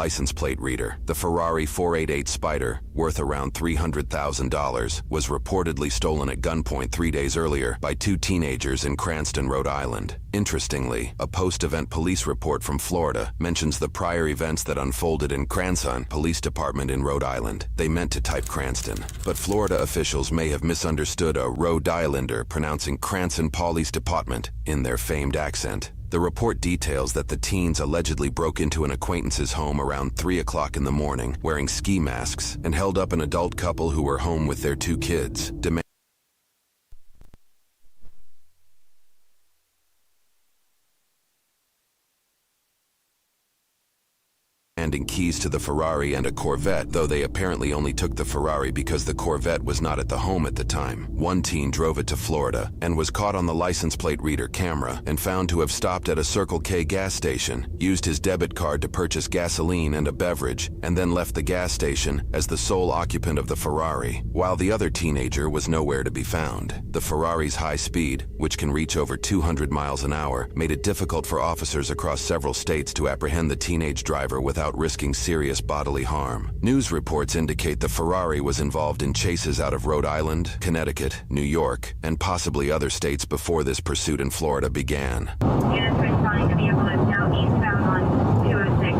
license plate reader. The Ferrari 488 Spider, worth around $300,000, was reportedly stolen at gunpoint 3 days earlier by two teenagers in Cranston, Rhode Island. Interestingly, a post-event police report from Florida mentions the prior events that unfolded in Cranston Police Department in Rhode Island. They meant to type Cranston, but Florida officials may have misunderstood a Rhode Islander pronouncing Cranston Police Department in their famed accent. The report details that the teens allegedly broke into an acquaintance's home around 3 o'clock in the morning, wearing ski masks, and held up an adult couple who were home with their two kids, demanding keys to the Ferrari and a Corvette, though they apparently only took the Ferrari because the Corvette was not at the home at the time. One teen drove it to Florida and was caught on the license plate reader camera and found to have stopped at a Circle K gas station, used his debit card to purchase gasoline and a beverage, and then left the gas station as the sole occupant of the Ferrari, while the other teenager was nowhere to be found. The Ferrari's high speed, which can reach over 200 miles an hour, made it difficult for officers across several states to apprehend the teenage driver without risking serious bodily harm. News reports indicate the Ferrari was involved in chases out of Rhode Island, Connecticut, New York, and possibly other states before this pursuit in Florida began. Units responding to vehicle is now eastbound on 206.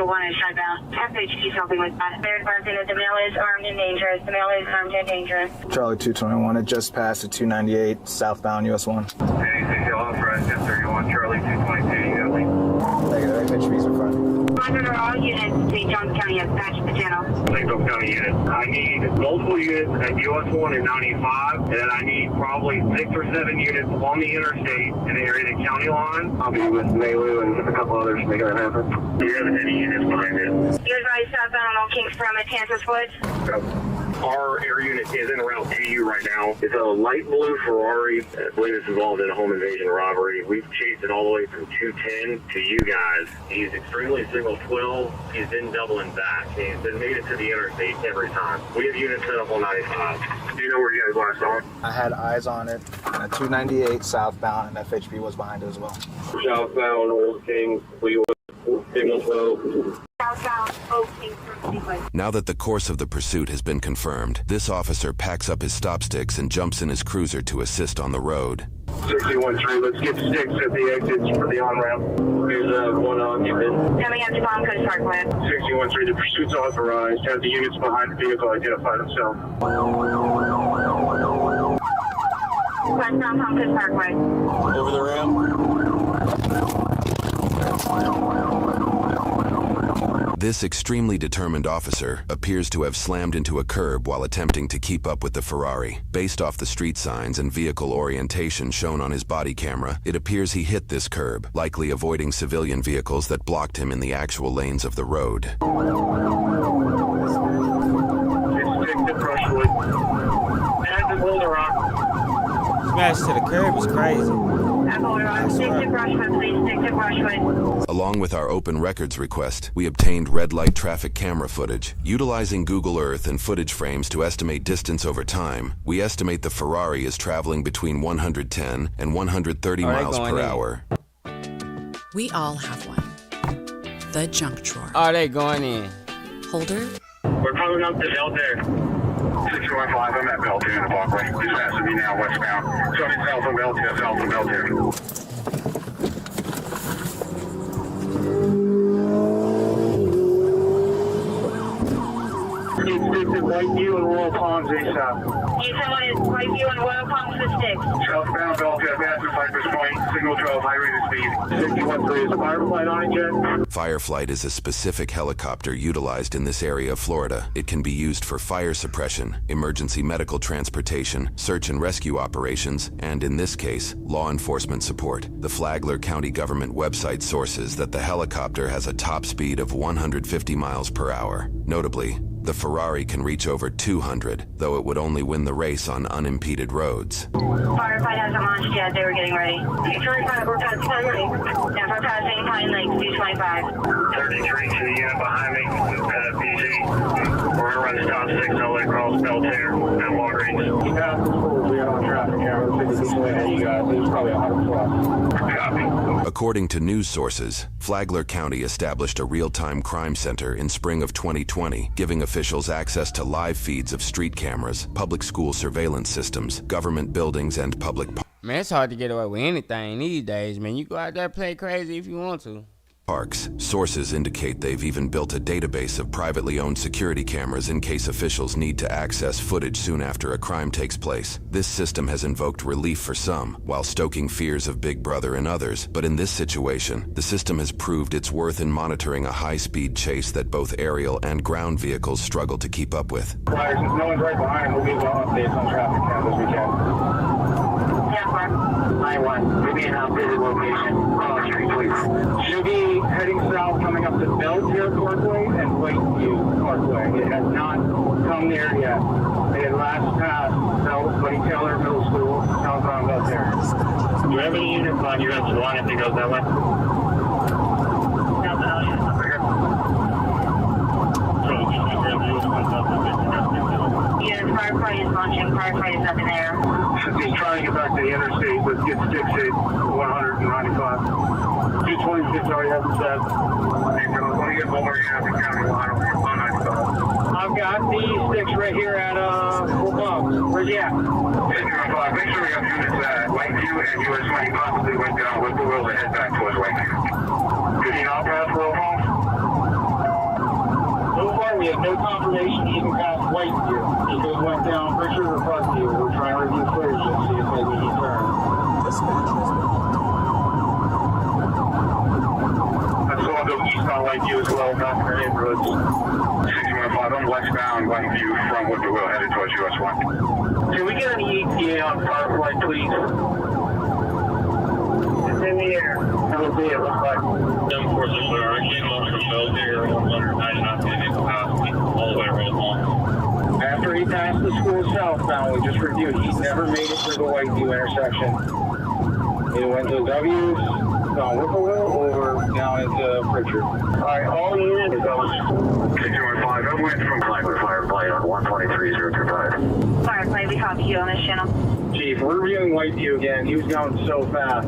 One is southbound. FHP is helping with that. They're advising that the male is armed and dangerous. The male is armed and dangerous. Charlie 221, it just passed at 298 southbound US 1. Anything authorized 1031, Charlie 222, Negative, FHP's in front. Monitor all units. St. Johns County has patched the channel. St. Johns County units. I need multiple units at US 1 and 95, and then I need probably 6 or 7 units on the interstate in the area of the county line. I'll be with Malu and a couple others to make that happen. Do you have any units behind it? You advise southbound on Old Kings from at Kansas Woods. Our air unit is en route to you right now. It's a light blue Ferrari. I believe it's involved in a home invasion robbery. We've chased it all the way from 210 to you guys. He's extremely single 12. He's been doubling back. He's been made it to the interstate every time. We have units set up on 95. Do you know where you guys last saw it? I had eyes on it at 298 southbound, and FHP was behind it as well. Southbound Old Kings, signal 12. Southbound Old Kings from Seaway. Now that the course of the pursuit has been confirmed, this officer packs up his stop sticks and jumps in his cruiser to assist on the road. 613, let's get sticks at the exits for the on-ramp. Here's one occupant. Coming up to Palm Coast Parkway. 613, the pursuit's authorized. Have the units behind the vehicle identify themselves. Westbound Palm Coast Parkway. Over the ramp. This extremely determined officer appears to have slammed into a curb while attempting to keep up with the Ferrari. Based off the street signs and vehicle orientation shown on his body camera, it appears he hit this curb, likely avoiding civilian vehicles that blocked him in the actual lanes of the road. Stick to brushwood. And the boulder rock. Smash to the curb is crazy. Stick to Brushwood, please. Stick to Brushwood. Along with our open records request, we obtained red light traffic camera footage. Utilizing Google Earth and footage frames to estimate distance over time, we estimate the Ferrari is traveling between 110 and 130 miles per hour. We all have one. The junk drawer. Oh, they going in. Holder. We're coming up to Belter. 615, I'm at Belter in the walkway. Just past me now, westbound. Sorry, south from Belter, south from Belter. Need sticks at Whiteview and Royal Palms ASAP. You someone is Whiteview and Royal Palms for sticks. Southbound Belter, past the Cypress Point, signal 12, high rate of speed. 613, is a Firefly on it yet? Fireflight is a specific helicopter utilized in this area of Florida. It can be used for fire suppression, emergency medical transportation, search and rescue operations, and in this case, law enforcement support. The Flagler County government website sources that the helicopter has a top speed of 150 miles per hour. Notably, the Ferrari can reach over 200, though it would only win the race on unimpeded roads. Firefight hasn't launched yet. They were getting ready. 225, we're passing Pine Lake. Now we're passing Pine Lake, 225. 33 to the unit behind me, PG. We're gonna run stop 6 all the way across Belter at Walgreens. Yeah, we got on traffic camera. This way ahead of you guys. There's probably 100 plus. Copy. According to news sources, Flagler County established a real-time crime center in spring of 2020, giving officials access to live feeds of street cameras, public school surveillance systems, government buildings, and public Man, it's hard to get away with anything these days, man. You go out there play crazy if you want to. parks. Sources indicate they've even built a database of privately owned security cameras in case officials need to access footage soon after a crime takes place. This system has invoked relief for some, while stoking fears of Big Brother in others. But in this situation, the system has proved its worth in monitoring a high-speed chase that both aerial and ground vehicles struggle to keep up with. Since no one's right behind, we'll give updates on traffic count as we can. I-1, give me an updated location. Street, please. Should be heading south, coming up to Beltier Parkway and Whiteview Parkway. It has not come there yet. They had last passed Buddy Taylor Middle School, southbound Beltier. Do you have any units on US 1 if it goes that way? Yeah, firefight is launching. Firefight is up in there. Since he's trying to get back to the interstate, let's get 6-8, 195. 226 already has it set. Let me get Boulder County line on 195. I've got these sticks right here at Fort Bob's. Where's he at? Make sure we have units at Lakeview and US 20 possibly went down with the wheel to head back towards Lakeview. Did he not pass Will Home? So far, we have no confirmation he even passed Whiteview. He could have went down Richard or Parkview. We're trying to review footage and see if maybe he turned. That's the one go east on Whiteview as well, not for neighborhoods. 615 on westbound Whiteview from Whitwell headed towards US 1. Can we get an ETA on Firefly, please? It's in the air. It'll be, it looks like. 740, I came up from Beltier, 199 capacity, all the way around home. After he passed the school southbound, we just reviewed, he never made it through the Whiteview intersection. He went to W's, down Whippoorwill, or down into Pritchard. Alright, all units, that was 615, I went from Flagler Firefly on 123.025. Firefly, we copy you on this channel. Chief, we're reviewing Whiteview again. He was going so fast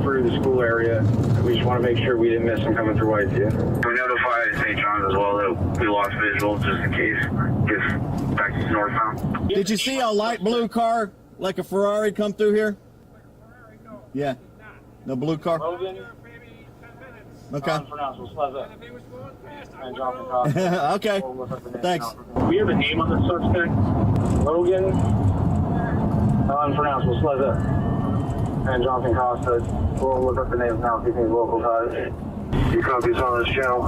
through the school area. We just want to make sure we didn't miss him coming through Whiteview. We notified St. John's as well that we lost visual just in case. Just back to northbound. Did you see a light blue car like a Ferrari come through here? Yeah. No blue car? Logan. Okay. Okay. Thanks. We have a name on the suspect. Logan. Unpronounceable. Sleza. And Jonathan Costa. We'll look up the names now if you think local ties. You copies on this channel.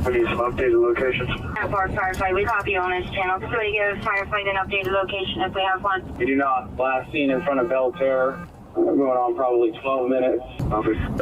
We need some updated locations. Firefly, we copy you on this channel. Somebody give Firefly an updated location if we have one. We do not. Last seen in front of Belterre. Going on probably 12 minutes.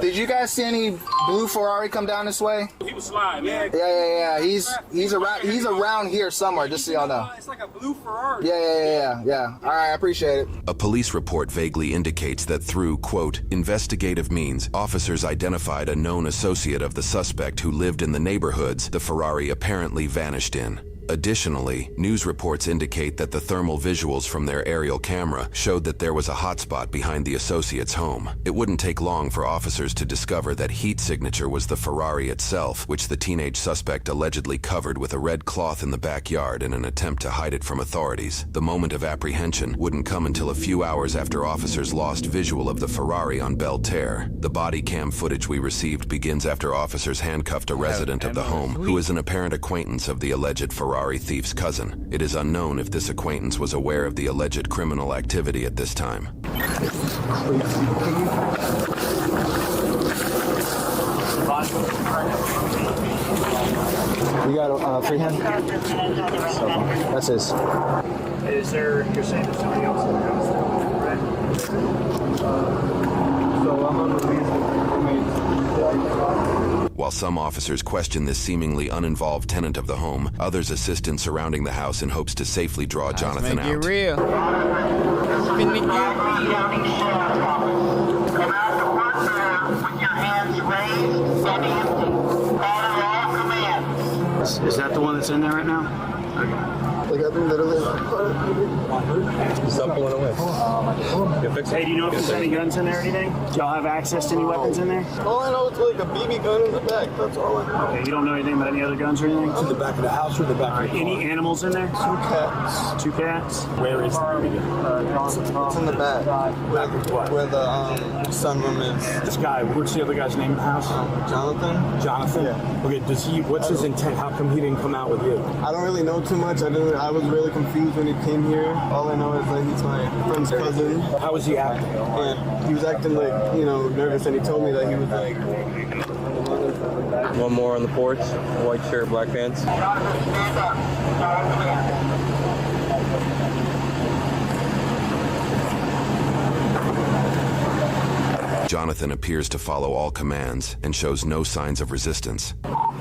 Did you guys see any blue Ferrari come down this way? He was sliding, man. Yeah. He's around here somewhere, just so y'all know. It's like a blue Ferrari. Yeah. All right, I appreciate it. A police report vaguely indicates that through, quote, investigative means, officers identified a known associate of the suspect who lived in the neighborhoods the Ferrari apparently vanished in. Additionally, news reports indicate that the thermal visuals from their aerial camera showed that there was a hotspot behind the associate's home. It wouldn't take long for officers to discover that heat signature was the Ferrari itself, which the teenage suspect allegedly covered with a red cloth in the backyard in an attempt to hide it from authorities. The moment of apprehension wouldn't come until a few hours after officers lost visual of the Ferrari on Belterre. The body cam footage we received begins after officers handcuffed a resident of the home who is an apparent acquaintance of the alleged Ferrari thief's cousin. It is unknown if this acquaintance was aware of the alleged criminal activity at this time. You got a freehand? That's his. Is there, you're saying there's somebody else in the house, right? So I'm going to While some officers question this seemingly uninvolved tenant of the home, others assist in surrounding the house in hopes to safely draw Jonathan out. Get real. Finna Come out to work with your hands raised and empty. Follow all commands. Is that the one that's in there right now? Okay. Like, I think literally. Stop pulling away. Hey, do you know if there's any guns in there or anything? Do y'all have access to any weapons in there? All I know is like a BB gun in the back. That's all I know. Okay, you don't know anything about any other guns or anything? To the back of the house or the back of the Any animals in there? 2 cats. 2 cats? Where is the BB gun? It's in the back. Where the sunroom is. This guy, what's the other guy's name in the house? Jonathan? Jonathan? Yeah. Okay, what's his intent? How come he didn't come out with you? I don't really know too much. I was really confused when he came here. All I know is that he's my friend's cousin. How was he acting? And he was acting like, you know, nervous, and he told me that he was like... One more on the porch. White shirt, black pants. Jonathan appears to follow all commands and shows no signs of resistance.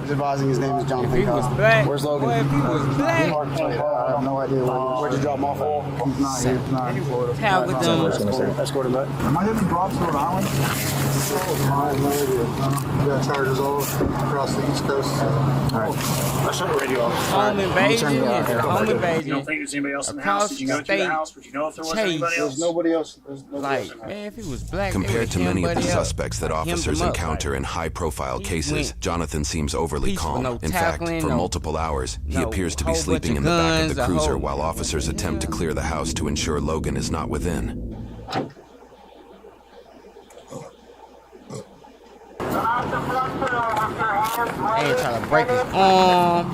He's advising his name is Jonathan. If he was black, Where's Logan? boy, if he was black, I have no idea where'd you drop him off at? He's not here. He's not in Florida. How with them? Escort him back. Am I getting drops Rhode Island? I have no idea. We got charges all across the East Coast. All right. I shut the radio off. Home invasion. You Home You invasion. don't think there's anybody else in the house? Did you go to the house? Would you know if there was anybody else? There's nobody else. There's nobody else. Like, man, if he was black, Compared to many of the suspects that Hemmed officers him up, encounter in high-profile cases, Jonathan seems overly peaceful, calm. no In fact, tackling, for no- multiple hours, he no appears to be whole bunch sleeping of in the back of guns, the a cruiser whole- while officers attempt to clear the house to ensure Logan is not within. Ain't trying to break his arm.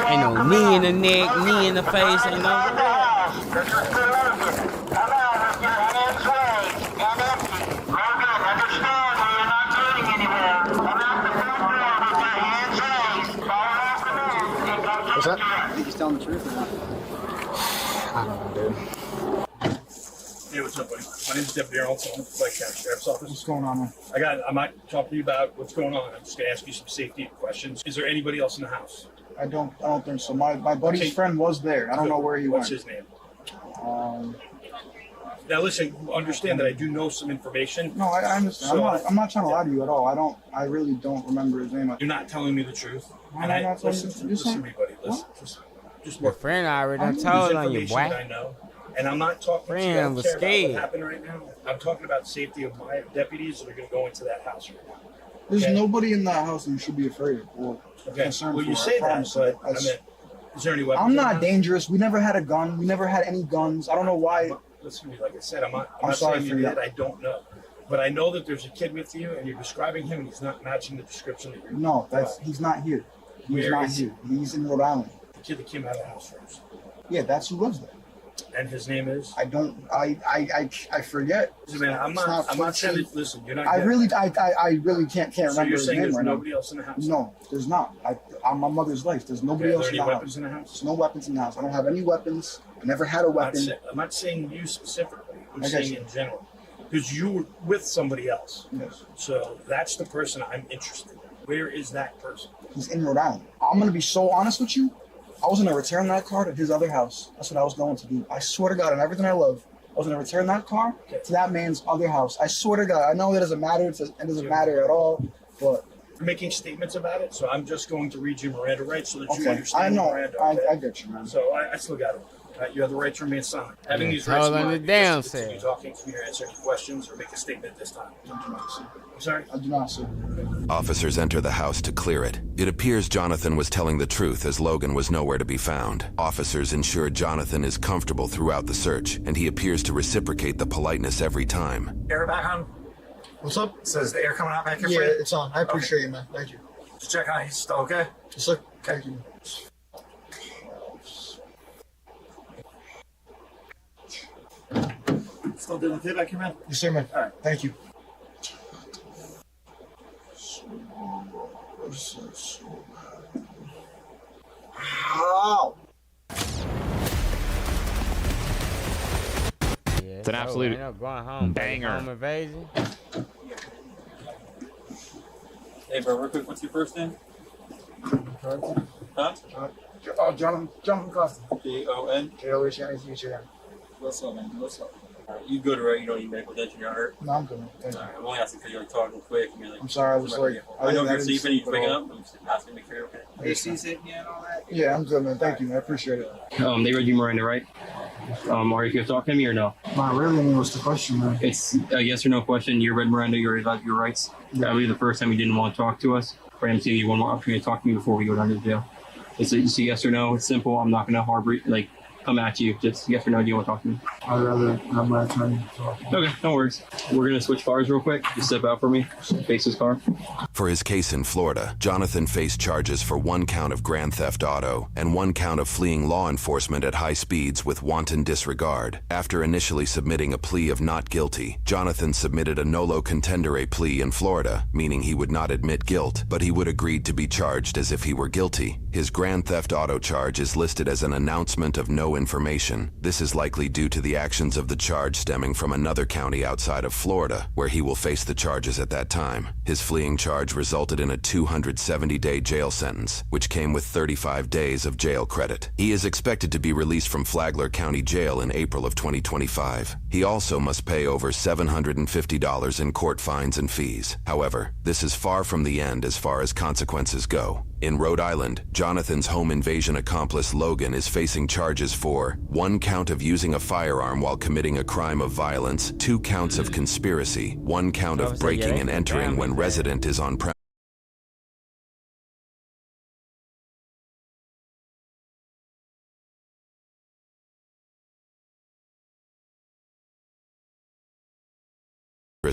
Ain't no knee in the neck, knee in the face, ain't no. What's that? I think he's telling the truth or not. I don't know, dude. Hey, what's up, buddy? My name's Deputy Arnold. I'm from the Sheriff's Office. What's going on, man? I might talk to you about what's going on. I'm just gonna ask you some safety questions. Is there anybody else in the house? I don't think so. My buddy's friend was there. I don't know where he went. What's his name? Now listen, understand that I do know some information. No, I understand. So, I'm not trying to lie to you at all. I really don't remember his name. You're not telling me the truth. I'm not telling you. Listen to me, buddy. Listen. Just Your work. friend already done There's told on you, information boy. that I know, and I'm not talking Friend to you. I don't was care about scared. what happened right now. I'm talking about the safety of my deputies that are going to go into that house right now. There's Okay? nobody in that house that you should be afraid of or Okay. concerned Well, for. you I say that, promise but you. I mean, is there any weapons? I'm in the not house? dangerous. We never had a gun. We never had any guns. I don't know why. Listen to me, like I said, I'm I'm not sorry saying for you you. did. I don't know. But I know that there's a kid with you, and you're describing him, and he's not matching the description that you're. No, he's not here. He's Where not is he? here. He's in Rhode Island. The kid that came out of the house first. Yeah, that's who lives there. And his name is? I forget. Listen, man, I'm not saying that, listen, you're not I getting really, it. I really can't So remember you're his saying name there's right now. nobody else in the house? No, there's not. I'm my mother's life. There's nobody Okay, else are in there the any house. weapons in the house? There's no weapons in the house. I don't have any weapons. I never had a weapon. I'm not saying you specifically. I'm I got saying you. in general. Because you were with somebody else. Yes. So that's the person I'm interested in. Where is that person? He's in Rhode Island. I'm gonna be so honest with you. I was gonna return that car to his other house. That's what I was going to do. I swear to God, on everything I love, I was gonna return that car to that man's other house. I swear to God. I know it doesn't matter. It doesn't matter at all. But You're making statements about it, so I'm just going to read you Miranda rights so that you okay, understand I know. Miranda. Okay? I get you, man. So I still got it. You have the right to remain silent. Having these rights hold in on mind, the damn you can continue self. talking to me or answer any questions or make a statement at this time. I'm sorry? I do not, sir. Officers enter the house to clear it. It appears Jonathan was telling the truth as Logan was nowhere to be found. Officers ensure Jonathan is comfortable throughout the search, and he appears to reciprocate the politeness every time. Air back on. What's up? Says the air coming out back here Yeah, for you? it's on. I appreciate you, man. Thank you. Just check on it. He's still okay? Yes, sir. Thank you. Still doing okay back here, man? Yes, sir, man. All right. Thank you. Ow! Yeah, It's an absolute ain't no going home, banger. Home invasion. Hey, bro, real quick, what's your first name? Huh? Jonathan Costa. Jon. J-O-H-N-A-T-H-A-N. What's up, man? What's up? You good, right? You don't need medical attention. You're not hurt. No, I'm good, man. Thank you. Alright, I'm only asking because you're like talking quick and you're like. I'm sorry, I was like. I know if you're didn't sleeping, sleep you're at waking all. up. I'm just asking to make sure you're okay. AC's hitting you and all that? Yeah, I'm good, man. Thank you, man. I appreciate it. They read you Miranda, right? Are you going to talk to me or no? Not really. I mean, what's the question, man? It's a yes or no question. You read Miranda, you read about your rights. That would be the first time you didn't want to talk to us. For him to give you one more opportunity to talk to me before we go down to jail. It's a yes or no. It's simple. I'm not going to harbor, come at you. Just yes or no. Do you want to talk to me? I'd rather have my attorney talk. Okay, no worries. We're going to switch cars real quick. Just step out for me. Face this car. For his case in Florida, Jonathan faced charges for 1 count of grand theft auto and 1 count of fleeing law enforcement at high speeds with wanton disregard. After initially submitting a plea of not guilty, Jonathan submitted a nolo contendere plea in Florida, meaning he would not admit guilt, but he would agree to be charged as if he were guilty. His grand theft auto charge is listed as an announcement of no information. This is likely due to the actions of the charge stemming from another county outside of Florida, where he will face the charges at that time. His fleeing charge resulted in a 270-day jail sentence, which came with 35 days of jail credit. He is expected to be released from Flagler County Jail in April of 2025. He also must pay over $750 in court fines and fees. However, this is far from the end as far as consequences go. In Rhode Island, Jonathan's home invasion accomplice Logan is facing charges for 1 count of using a firearm while committing a crime of violence, 2 counts of conspiracy, 1 count of breaking and entering when resident is on premise.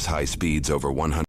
High speeds over 100